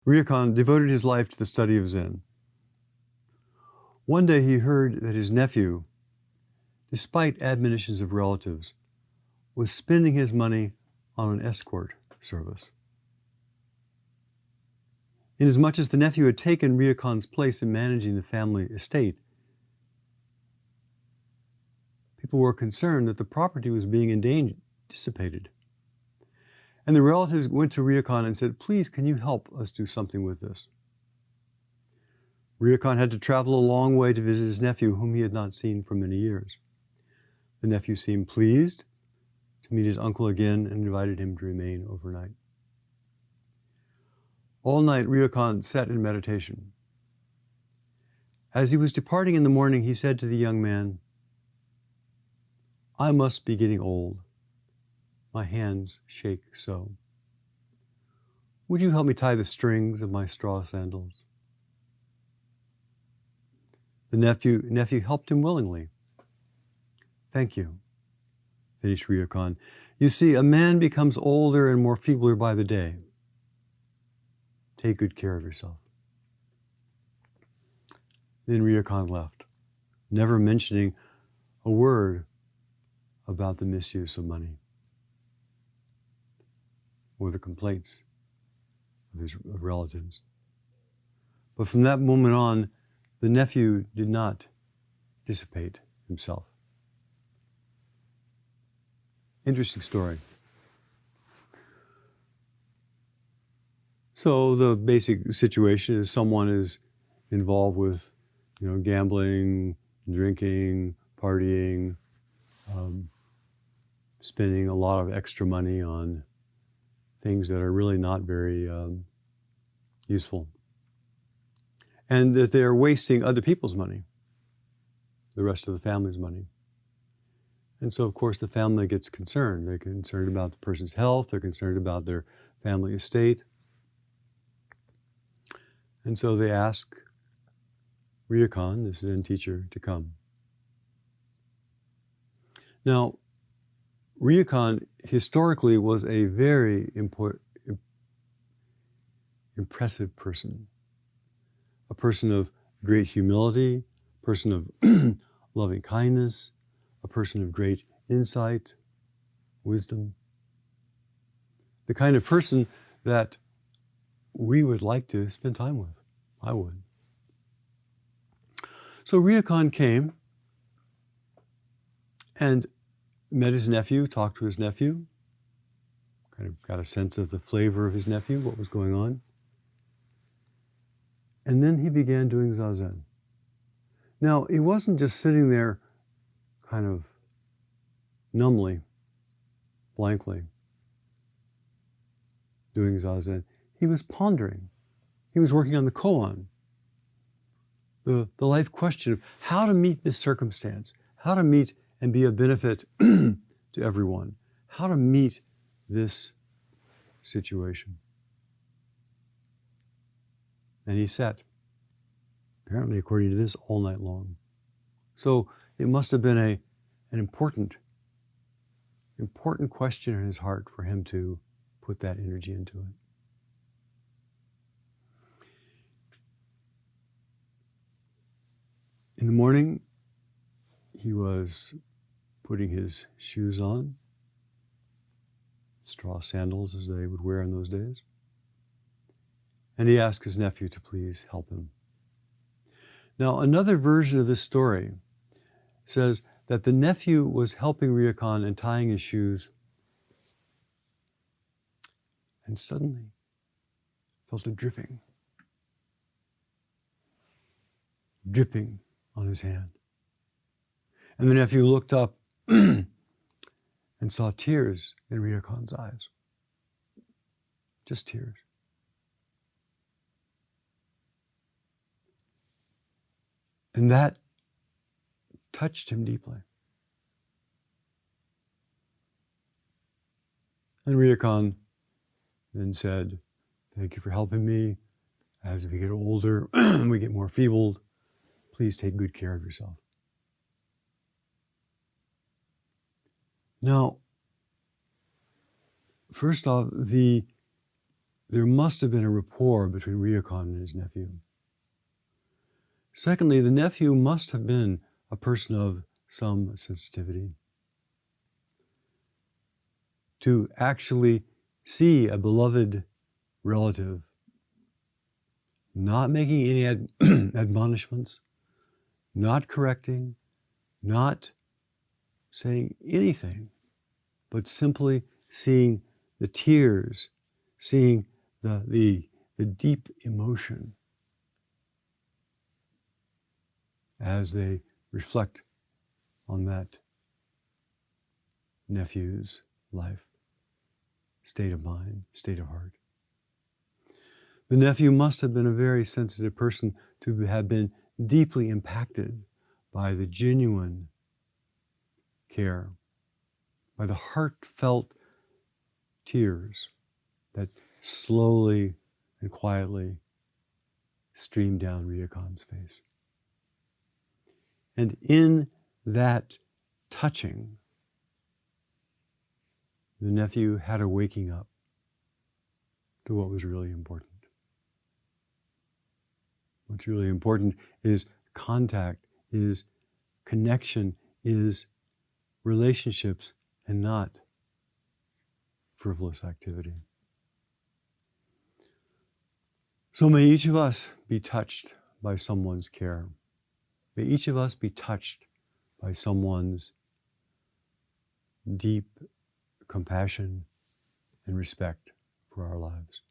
Ryokan devoted his life to the study of Zen. One day he heard that his nephew, despite admonitions of relatives, was spending his money on an escort service. Inasmuch as the nephew had taken Ryokan's place in managing the family estate, people were concerned that the property was being endangered, dissipated. And the relatives went to Ryokan and said, "Please, can you help us do something with this?" Ryokan had to travel a long way to visit his nephew, whom he had not seen for many years. The nephew seemed pleased to meet his uncle again and invited him to remain overnight. All night, Ryokan sat in meditation. As he was departing in the morning, he said to the young man, "I must be getting old. My hands shake so. Would you help me tie the strings of my straw sandals?" The nephew helped him willingly. "Thank you," finished Ryokan. "You see, a man becomes older and more feebler by the day. Take good care of yourself." Then Ryokan left, never mentioning a word about the misuse of money or the complaints of his relatives. But from that moment on, the nephew did not dissipate himself. Interesting story. So the basic situation is someone is involved with, gambling, drinking, partying, spending a lot of extra money on things that are really not very useful. And that they're wasting other people's money, the rest of the family's money. And so, of course, the family gets concerned. They're concerned about the person's health. They're concerned about their family estate. And so they ask Ryokan, the Zen teacher, to come. Now, Ryokan historically was a very impressive person. A person of great humility, a person of loving kindness, a person of great insight, wisdom. The kind of person that we would like to spend time with. I would. So Ryokan came and met his nephew, talked to his nephew, kind of got a sense of the flavor of his nephew, what was going on. And then he began doing Zazen. Now, he wasn't just sitting there kind of numbly, blankly, doing Zazen. He was pondering. He was working on the koan, the life question of how to meet this circumstance, how to meet and be of benefit to everyone, how to meet this situation. And he sat, apparently according to this, all night long. So it must have been an important question in his heart for him to put that energy into it. In the morning, he was putting his shoes on, straw sandals as they would wear in those days. And he asked his nephew to please help him. Now, another version of this story says that the nephew was helping Ryokan and tying his shoes, and suddenly felt a dripping on his hand. And the nephew looked up and saw tears in Ryokan's eyes. Just tears. And that touched him deeply. And Ryokan then said, "Thank you for helping me. As we get older, we get more feebled. Please take good care of yourself." Now, first off, the there must have been a rapport between Ryokan and his nephew. Secondly, the nephew must have been a person of some sensitivity. To actually see a beloved relative not making any admonishments, not correcting, not saying anything, but simply seeing the tears, seeing the deep emotion as they reflect on that nephew's life, state of mind, state of heart. The nephew must have been a very sensitive person to have been deeply impacted by the genuine care, by the heartfelt tears that slowly and quietly streamed down Ryokan's face. And in that touching, the nephew had a waking up to what was really important. What's really important is contact, is connection, is relationships, and not frivolous activity. So may each of us be touched by someone's care. May each of us be touched by someone's deep compassion and respect for our lives.